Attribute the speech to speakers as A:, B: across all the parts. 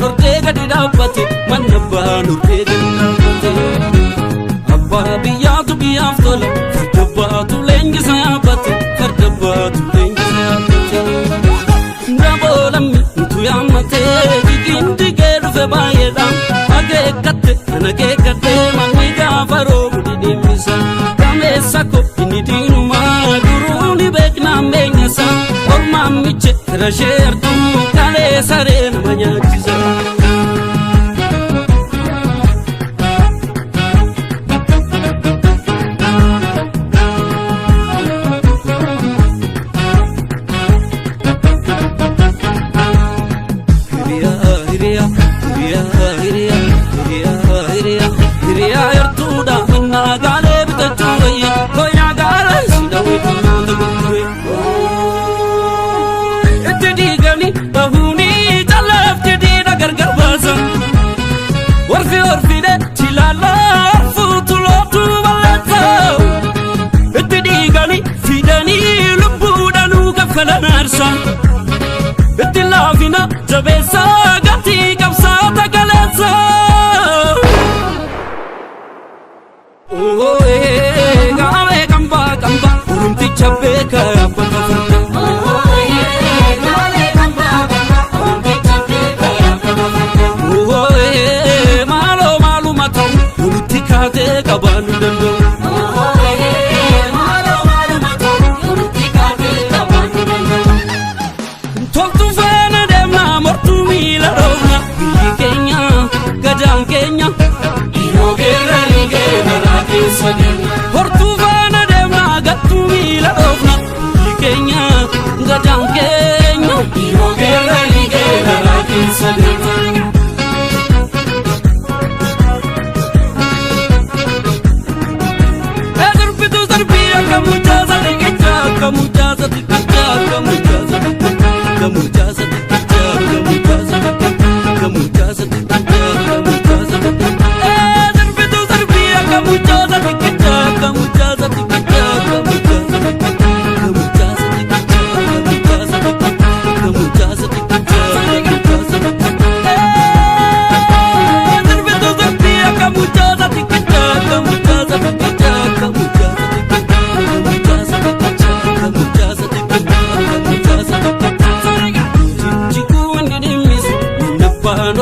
A: Ortega di dabbate, manna baan Ortega di dabbate. Abba biyyatu biyyaaf tola, farda baatu leenjisa yaabbate, farda baatu leenjisa yaabbate. Daboolammi utu yaammate, jigindikee dhufe baay'eedhaan, akeekkatte kan akeekkatte, manni gaafa roobu dhidhimmisa. Gameessa ko inni diinumaa, duruu ni beeknaan beenyasa, ormaan miche fira sheertuu, kalee saree nama nyaachisa. Itti laafina jabeessa gatii qabsaata galeessa. Gaamee kambaa kambaa oromticha beeka abbata farda. Gaamee kambaa kambaa oromticha beeka abbata farda. Maaloo maaluma ta'u walitti kaatee qabaanuu danda'u. Hortuu faana deemnaa gattuu miila dhoofna keenya gadaan keenya yoo geerra ligee garaa keessa deemna. Darbitu darbii akka mucaasa dhiqichaa akka mucaasa dhiqichaa akka mucaasa dhiqichaa akka mucaasa dhiqichaa akka mucaasa dhiqichaa akka mucaasa dhiqichaa akka mucaasa dhiqichaa.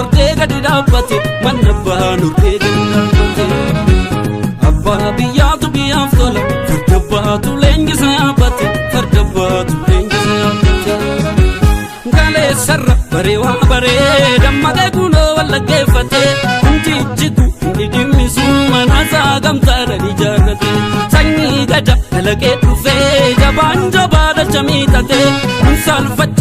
A: Ortega di dabbate, manna baan Ortega di dabbate. Abba biyyatu biyyaaf tola, farda baatu leenjisa yaabbate, farda baatu leenjisa yaabbate. Kaleessarra baree waa baree, dammaqee kunoo wallaggeeffate, jijjigu inni dhimmisu manaasaa gamtaadhaan ijaarrate. Sanyii gada dalagee dhufee, jabaan jabaa dacha miidhate, saalfacha.